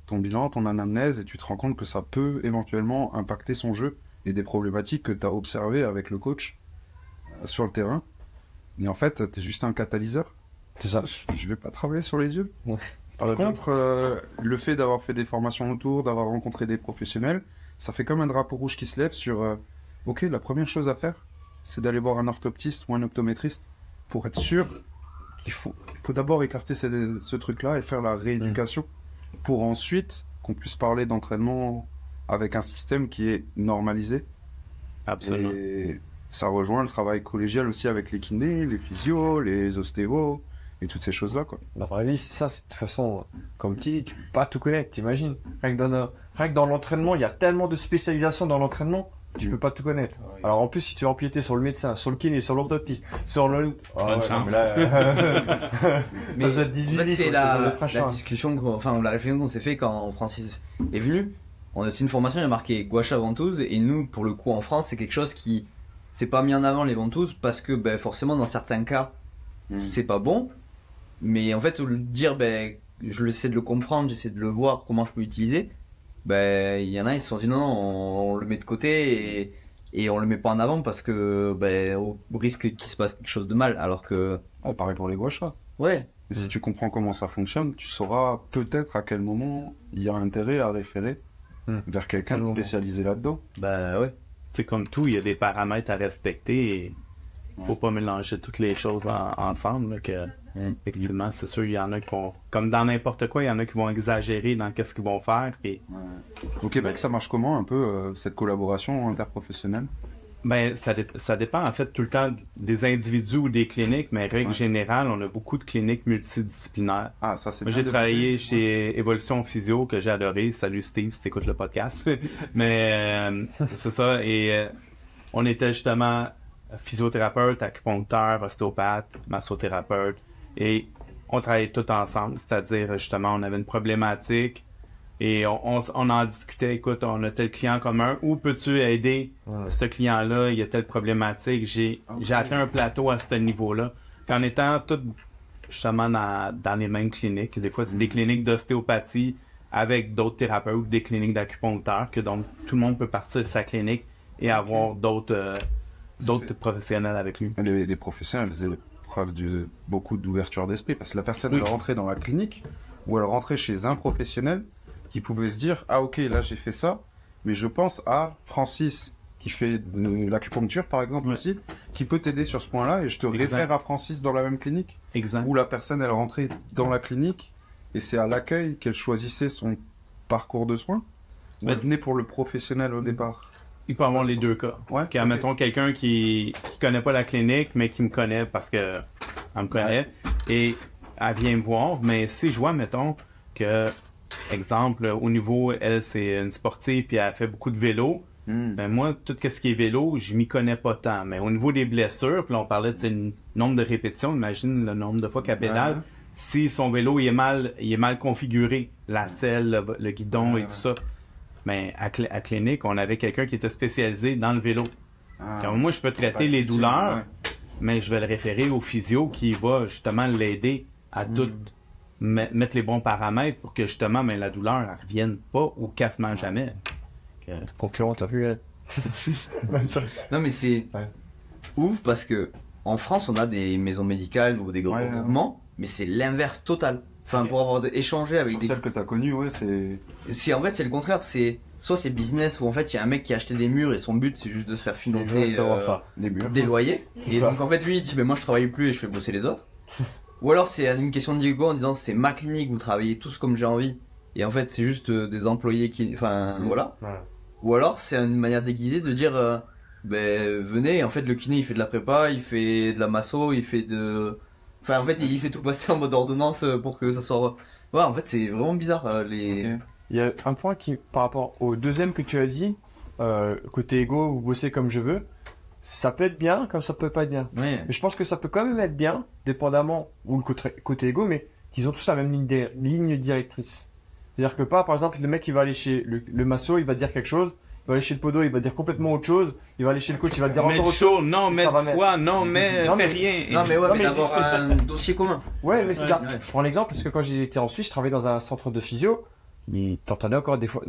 ton bilan, ton anamnèse, et tu te rends compte que ça peut éventuellement impacter son jeu et des problématiques que tu as observées avec le coach sur le terrain. Et en fait, tu es juste un catalyseur. C'est ça. Je vais pas travailler sur les yeux. Ouais. Par contre, le fait d'avoir fait des formations autour, d'avoir rencontré des professionnels, ça fait comme un drapeau rouge qui se lève sur ok, la première chose à faire, c'est d'aller voir un orthoptiste ou un optométriste pour être sûr qu'il faut d'abord écarter ce truc-là et faire la rééducation pour ensuite qu'on puisse parler d'entraînement avec un système qui est normalisé. Absolument. Et ça rejoint le travail collégial aussi avec les kinés, les physios, les ostéos et toutes ces choses-là, quoi. La vraie vie, c'est ça. De toute façon, comme tu dis, tu peux pas tout connaître, t'imagines. Rien que dans l'entraînement, il y a tellement de spécialisation dans l'entraînement, tu peux pas tout connaître. Alors en plus, si tu veux empiéter sur le médecin, sur le kiné, sur l'orthoptiste, sur le... Bonne chance. Mais vous êtes 18 en fait, c'est quoi, la, vous êtes un la chat. discussion, enfin la réflexion qu'on s'est fait quand Francis est venu. On a aussi une formation, il y a marqué Gouacha Ventouse, et nous, pour le coup, en France, c'est quelque chose qui c'est pas mis en avant les ventouses parce que ben, forcément, dans certains cas, c'est pas bon. Mais en fait, le dire, ben, je essaie de le comprendre, j'essaie de le voir, comment je peux l'utiliser. Ben, il y en a, ils se sont dit non, on le met de côté et on le met pas en avant parce que ben, au risque qu'il se passe quelque chose de mal. Alors que, Pareil pour les gauchas. ouais, Et si tu comprends comment ça fonctionne, tu sauras peut-être à quel moment il y a intérêt à référer vers quelqu'un de spécialisé là-dedans. bah ouais. C'est comme tout, il y a des paramètres à respecter et faut pas mélanger toutes les choses ensemble. Là, que, effectivement, c'est sûr, il y en a qui vont, comme dans n'importe quoi, il y en a qui vont exagérer dans qu'est-ce qu'ils vont faire. Et, Au Québec, ça marche comment un peu cette collaboration interprofessionnelle? ben, ça dépend en fait tout le temps des individus ou des cliniques, mais règle générale, on a beaucoup de cliniques multidisciplinaires. Ah, ça c'est Moi, bien j'ai travaillé développé. chez Évolution Physio, que j'ai adoré. Salut Steve, si t'écoutes le podcast. Mais c'est ça. Et on était justement physiothérapeute, acupuncteur, ostéopathe, massothérapeute. Et on travaillait tout ensemble. C'est-à-dire, justement, on avait une problématique et on en discutait. Écoute, on a tel client commun. Où peux-tu aider ce client-là? Il y a telle problématique. J'ai atteint un plateau à ce niveau-là. Puis en étant tout justement dans les mêmes cliniques. Des fois, c'est des cliniques d'ostéopathie avec d'autres thérapeutes, des cliniques d'acupuncteurs, que donc tout le monde peut partir de sa clinique et avoir d'autres professionnels avec lui. Les professionnels faisaient preuve de beaucoup d'ouverture d'esprit parce que la personne elle rentrait dans la clinique ou elle rentrait chez un professionnel qui pouvait se dire ah ok là j'ai fait ça mais je pense à Francis qui fait de l'acupuncture par exemple aussi qui peut t'aider sur ce point-là et je te réfère à Francis dans la même clinique. Exact. Où la personne elle rentrait dans la clinique et c'est à l'accueil qu'elle choisissait son parcours de soins ou elle venait pour le professionnel au départ. Il peut y avoir les deux cas. Ouais, Mettons quelqu'un qui connaît pas la clinique, mais qui me connaît parce que elle me connaît et elle vient me voir. Mais si je vois, mettons, que, exemple, au niveau, elle, c'est une sportive puis elle fait beaucoup de vélo, ben moi, tout ce qui est vélo, je m'y connais pas tant. Mais au niveau des blessures, puis là, on parlait de nombre de répétitions, imagine le nombre de fois qu'elle pédale. Si son vélo il est mal configuré, la selle, le guidon et tout ça. Mais à clinique, on avait quelqu'un qui était spécialisé dans le vélo. Quand moi, je peux traiter les douleurs, mais je vais le référer au physio qui va justement l'aider à tout mettre les bons paramètres pour que justement la douleur ne revienne pas ou quasiment jamais. Concurrent, t'as vu elle? Non mais c'est ouf parce que en France on a des maisons médicales ou des gros groupements, mais c'est l'inverse total. Enfin pour avoir échangé avec Sur celle que t'as connue, en fait c'est le contraire, c'est soit c'est business où en fait il y a un mec qui a acheté des murs et son but c'est juste de se faire financer des loyers et donc en fait lui il dit ben moi je travaille plus et je fais bosser les autres. Ou alors c'est une question de Diego en disant c'est ma clinique, vous travaillez tous comme j'ai envie et en fait c'est juste des employés qui voilà. Ou alors c'est une manière déguisée de dire ben venez, en fait le kiné il fait de la prépa, il fait de la masso, il fait de... Enfin en fait il fait tout passer en mode ordonnance pour que ça soit... Ouais en fait c'est vraiment bizarre Il y a un point qui, par rapport au deuxième que tu as dit, côté ego, vous bossez comme je veux, ça peut être bien comme ça peut pas être bien. Ouais. Mais je pense que ça peut quand même être bien, dépendamment, ou le côté ego, mais qu'ils ont tous la même ligne directrice. C'est-à-dire que pas, par exemple, le mec il va aller chez le masso, il va dire quelque chose, il va aller chez le podo, il va dire complètement autre chose, il va aller chez le coach, il va dire encore autre chose. Non, mais quoi, non, mais fais rien. Non mais ouais, mais d'avoir je dis, un dossier commun. Ouais, mais c'est ça. Ouais. Je prends l'exemple parce que quand j'étais en Suisse, je travaillais dans un centre de physio, mais t'entendais encore des fois...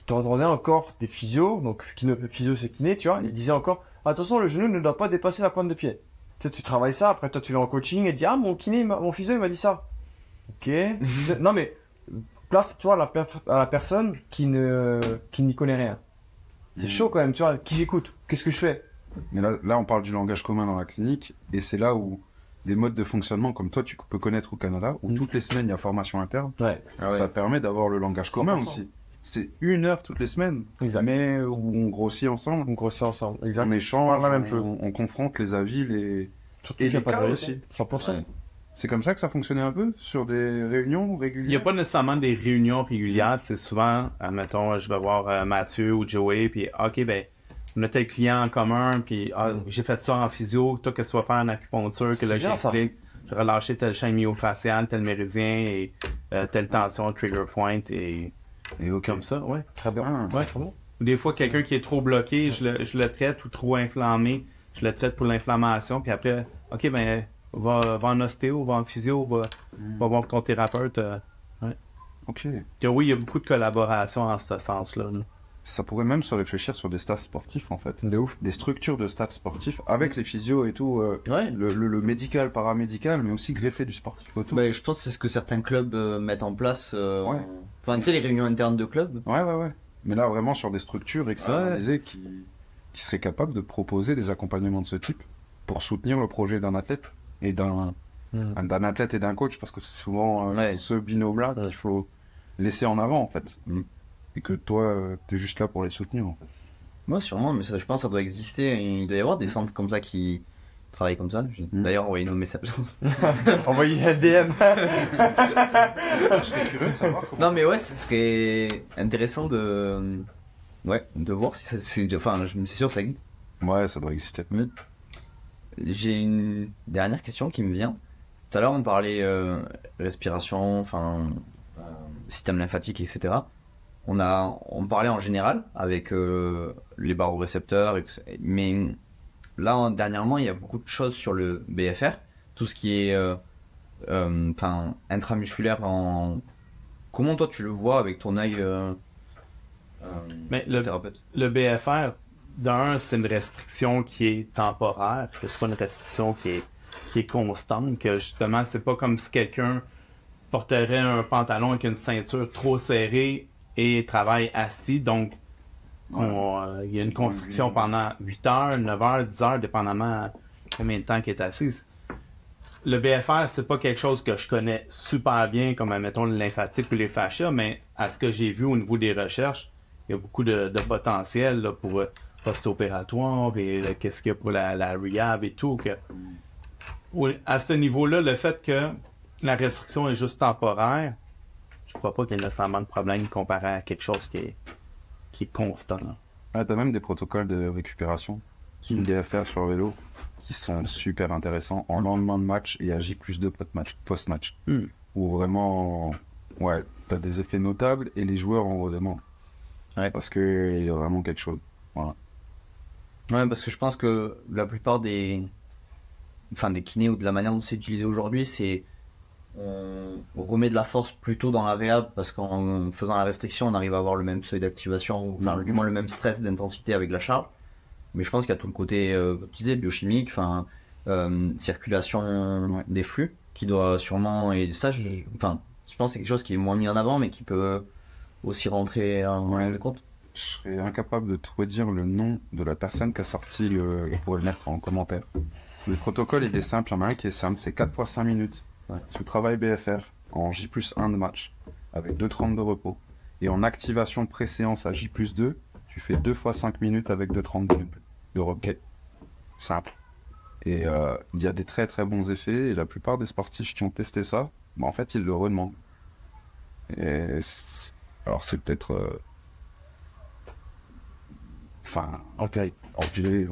T'entendais encore des physios, donc physio c'est kiné, tu vois, ils disaient encore attention, le genou ne doit pas dépasser la pointe de pied. Tu sais, tu travailles ça, après toi tu vas en coaching et tu dis ah mon kiné, mon physio il m'a dit ça. Ok. Non mais place-toi à la personne qui n'y connaît rien. C'est chaud quand même, tu vois, qui j'écoute, qu'est-ce que je fais? Mais là, on parle du langage commun dans la clinique, et c'est là où des modes de fonctionnement comme toi, tu peux connaître au Canada, où toutes les semaines, il y a formation interne. Ouais. Ça permet d'avoir le langage commun aussi. c'est 1 heure toutes les semaines. Exact. Mais où on grossit ensemble. On grossit ensemble. Exact. On échange, la même chose. on confronte les avis, Surtout et qu'il y a les pas de cas raison. aussi. 100%. Ouais. C'est comme ça que ça fonctionnait un peu sur des réunions régulières. Il n'y a pas nécessairement des réunions régulières, c'est souvent, admettons, je vais voir Mathieu ou Joey, puis OK, ben, on a tel client en commun, puis j'ai fait ça en physio, toi, qu'est-ce que tu vas faire en acupuncture, que là, C'est bien, ça. j'explique, j'ai relâché telle chaîne myofaciale, tel méridien, et telle tension, trigger point, et ok. comme ça, ouais. Très bien. Ah. Ouais. Très bon. Ou des fois, quelqu'un qui est trop bloqué, je le traite, ou trop inflammé, je le traite pour l'inflammation, puis après, OK, ben, va en ostéo, va en physio, va voir ton thérapeute. Ok. Que oui, il y a beaucoup de collaboration en ce sens-là. Là. Ça pourrait même se réfléchir sur des staffs sportifs en fait. De ouf. Des structures de staff sportifs avec les physios et tout. Ouais. Le médical, paramédical, mais aussi greffé du sportif autour. Bah, je pense que c'est ce que certains clubs mettent en place. Ouais. Enfin, tu sais, les réunions internes de clubs. Ouais. Mais là, vraiment sur des structures externalisées qui seraient capables de proposer des accompagnements de ce type pour soutenir le projet d'un athlète et d'un athlète et d'un coach, parce que c'est souvent ce binôme-là qu'il faut laisser en avant en fait. Et que toi, t'es juste là pour les soutenir. En fait. Moi, sûrement, mais ça, je pense que ça doit exister. Il doit y avoir des centres comme ça qui travaillent comme ça. D'ailleurs, envoyez nos messages. Envoyez un DM. Je serais curieux de savoir comment. Non, mais ouais, ce serait intéressant de voir si ça. Enfin, je me suis sûr que ça existe. Ouais, ça doit exister. J'ai une dernière question qui me vient. Tout à l'heure, on parlait respiration, enfin, système lymphatique, etc. On parlait en général avec les barorécepteurs, mais là, dernièrement, il y a beaucoup de choses sur le BFR, tout ce qui est intramusculaire. Comment toi tu le vois avec ton œil Mais thérapeute? le BFR, d'un, c'est une restriction qui est temporaire, que c'est pas une restriction qui est constante, que justement, c'est pas comme si quelqu'un porterait un pantalon avec une ceinture trop serrée et travaille assis, donc il y a une constriction pendant 8 heures, 9 heures, 10 heures, dépendamment combien de temps qu'il est assis. Le BFR, c'est pas quelque chose que je connais super bien, comme admettons le lymphatique ou les fascias, mais à ce que j'ai vu au niveau des recherches, il y a beaucoup de potentiel là, pour post-opératoire et qu'est-ce qu'il y a pour la rehab et tout. À ce niveau-là, le fait que la restriction est juste temporaire, je crois pas qu'il y ait nécessairement de problème comparé à quelque chose qui est constant. Ah, t'as même des protocoles de récupération sous DFR sur vélo qui sont super intéressants en lendemain de match et à J+2 post-match. Où vraiment, t'as des effets notables et les joueurs en redemandent. Ouais. Parce qu'il y a vraiment quelque chose. Voilà. Ouais, parce que je pense que la plupart des kinés ou de la manière dont c'est utilisé aujourd'hui, c'est on remet de la force plutôt dans la réhab parce qu'en faisant la restriction, on arrive à avoir le même seuil d'activation, ou du moins le même stress d'intensité avec la charge. Mais je pense qu'il y a tout le côté, comme tu disais, biochimique, circulation des flux qui doit sûrement, et ça, je pense que c'est quelque chose qui est moins mis en avant, mais qui peut aussi rentrer en compte. Je serais incapable de te redire le nom de la personne qui a sorti je pourrais le mettre en commentaire. Le protocole, il est simple, il y en a un qui est simple, c'est 4 fois 5 minutes. Sous travail BFR, en J+1 de match, avec 2,30 de repos. Et en activation pré-séance à J+2, tu fais 2 fois 5 minutes avec 2,30 de repos. Okay. Simple. Et il y a des très très bons effets, et la plupart des sportifs qui ont testé ça, en fait, ils le redemandent. Alors c'est peut-être... empilé,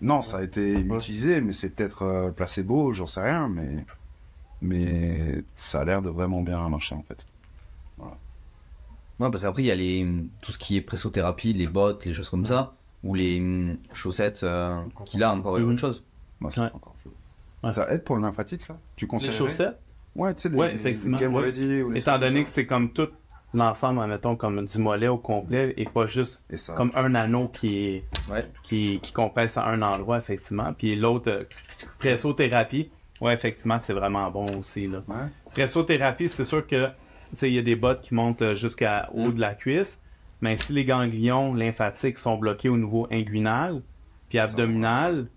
non, ça a été utilisé, mais c'est peut-être placebo, j'en sais rien, mais ça a l'air de vraiment bien marcher en fait. Voilà. Ouais, parce qu'après il y a tout ce qui est pressothérapie, les bottes, les choses comme ça, ou les chaussettes qui là encore une autre chose. Encore ça aide pour le lymphatique, ça? Tu conseilles les chaussettes? Ouais, tu sais, effectivement. Étant donné que c'est comme tout l'ensemble, mettons, comme du mollet au complet et pas juste comme un anneau qui compresse à un endroit, effectivement. Puis l'autre, pressothérapie, effectivement, c'est vraiment bon aussi, là. Ouais. Pressothérapie, c'est sûr que, il y a des bottes qui montent jusqu'au haut de la cuisse, mais si les ganglions lymphatiques sont bloqués au niveau inguinal puis abdominal,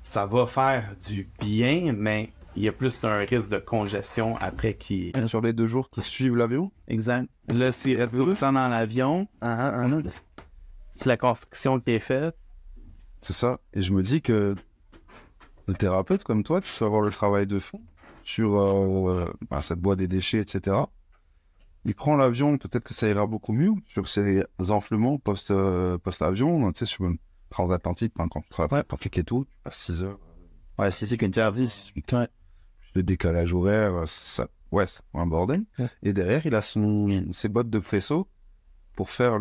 ça va faire du bien, mais il y a plus un risque de congestion après qui. Sur les 2 jours qui suivent l'avion? Exact. Là, s'il reste beaucoup de temps dans l'avion, c'est la construction qui est faite. C'est ça. Et je me dis que le thérapeute comme toi, tu peux avoir le travail de fond sur cette boîte des déchets, etc. Il prend l'avion, peut-être que ça ira beaucoup mieux sur ces enflements post-avion, tu sais, sur une transatlantique, quand tu travailles et tout, tu passes 6 heures. Ouais, c'est qu'une service. Putain, le décalage horaire, c'est un bordel. Ouais. Et derrière, il a ses bottes de presso pour faire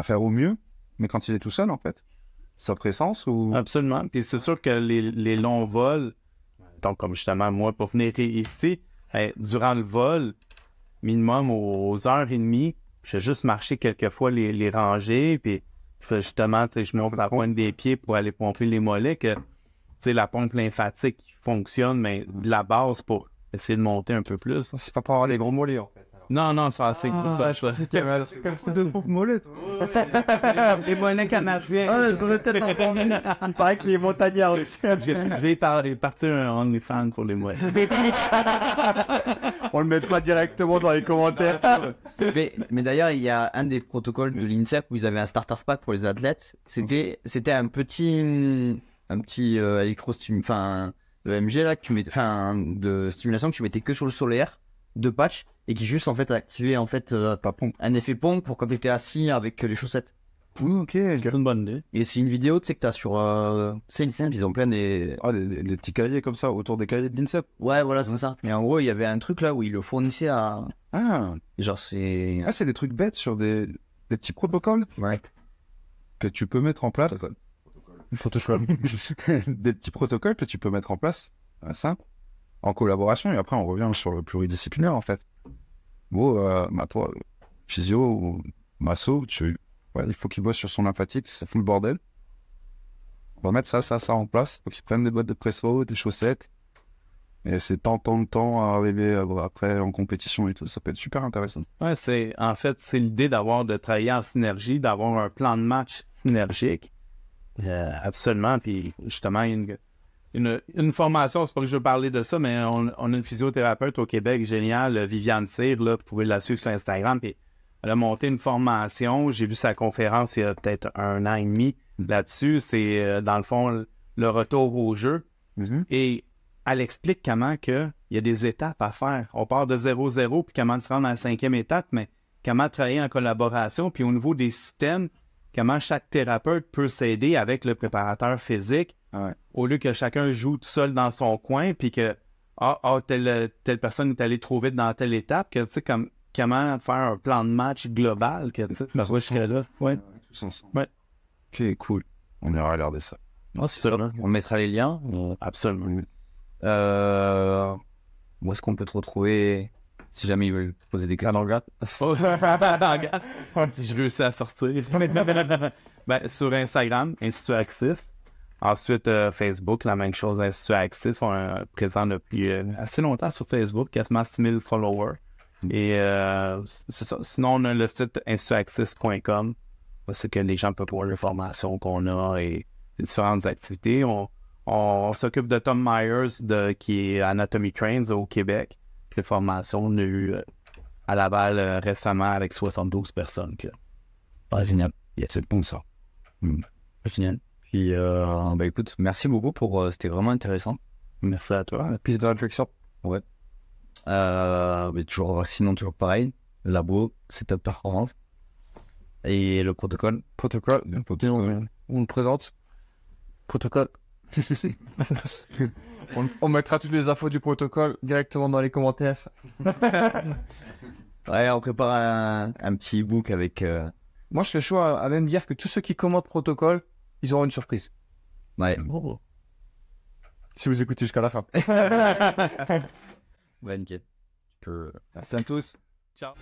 faire au mieux, mais quand il est tout seul, en fait. Sa présence ou... Absolument. Puis c'est sûr que les longs vols, donc comme justement moi, pour venir ici, durant le vol, minimum aux 1h30, je vais juste marcher quelques fois les rangées, puis justement, je monte la pointe des pieds pour aller pomper les mollets, que la pompe lymphatique fonctionne, mais de la base pour essayer de monter un peu plus. C'est pas pour avoir les gros mollets, en fait. Non, c'est assez De gros mollets, toi. Les mollets canadiens. Je voudrais peut-être il paraît que les montagnards aussi. Je vais partir un OnlyFans pour les mollets. On le met pas directement dans les commentaires. Mais d'ailleurs, il y a un des protocoles de l'INSEP où ils avaient un starter pack pour les athlètes. C'était un petit EMG là que tu mettais, de stimulation que tu mettais que sur le solaire, 2 patchs, et qui juste en fait activait en fait un effet pompe pour quand t'étais assis avec les chaussettes. Oui, ok. C'est une bonne idée. Et c'est une vidéo, tu sais que t'as sur, c'est l'INSEP, ils ont plein des. Ah, des petits cahiers comme ça, autour des cahiers de l'INSEP. Ouais, voilà, c'est ça. Et en gros, il y avait un truc là où ils le fournissaient à. Ah, Genre c'est. c'est des trucs bêtes sur des petits protocoles Ouais. que tu peux mettre en place. Des petits protocoles que tu peux mettre en place, simple, en collaboration, et après on revient sur le pluridisciplinaire en fait. Bon, toi, physio ou masso, il faut qu'il bosse sur son lymphatique, ça fout le bordel. On va mettre ça en place, faut qu'il prenne des boîtes de presso, des chaussettes, et c'est tant de temps à arriver après en compétition et tout, ça peut être super intéressant. Ouais, c'est l'idée de travailler en synergie, d'avoir un plan de match synergique. Absolument. Puis justement, une formation, c'est pas que je veux parler de ça, mais on a une physiothérapeute au Québec géniale, Viviane Cyr, là, vous pouvez la suivre sur Instagram. Puis elle a monté une formation. J'ai vu sa conférence il y a peut-être 1 an et demi là-dessus. C'est dans le fond le retour au jeu. Mm-hmm. Et elle explique comment il y a des étapes à faire. On part de 0-0, puis comment se rendre à la 5e étape, mais comment travailler en collaboration, puis au niveau des systèmes, comment chaque thérapeute peut s'aider avec le préparateur physique, au lieu que chacun joue tout seul dans son coin, puis que telle personne est allée trop vite dans telle étape, que tu sais, comment faire un plan de match global, que tu sais, je serais là. Ouais. Tous ensemble. Ouais. Ok, cool. On ira regarder ça. Oh, c'est ça. On mettra les liens. Absolument. Où est-ce qu'on peut te retrouver si jamais ils veulent te poser des questions? Si je réussis à sortir. Sur Instagram, Institut Axis. Ensuite, Facebook, la même chose, Institut Axis. On est présent depuis assez longtemps sur Facebook, quasiment 6000 followers. Et c'est ça. Sinon, on a le site institutaxis.com. C'est que les gens peuvent voir l'information qu'on a et les différentes activités. On s'occupe de Tom Myers, qui est Anatomy Trains au Québec. Les formations, on a eu à Laval récemment avec 72 personnes. Génial. C'est bon ça. Génial. Puis, écoute, merci beaucoup c'était vraiment intéressant. Merci à toi. Puis de réflexion. Ouais. Sinon, toujours pareil. Labo, setup performance. Et le protocole. On le présente. Protocole. On mettra toutes les infos du protocole directement dans les commentaires. Ouais, on prépare un petit e-book avec... Moi, je serais chaud à même dire que tous ceux qui commentent protocole, ils auront une surprise. Ouais. Si vous écoutez jusqu'à la fin. Ouais, nickel. À tous. Ciao.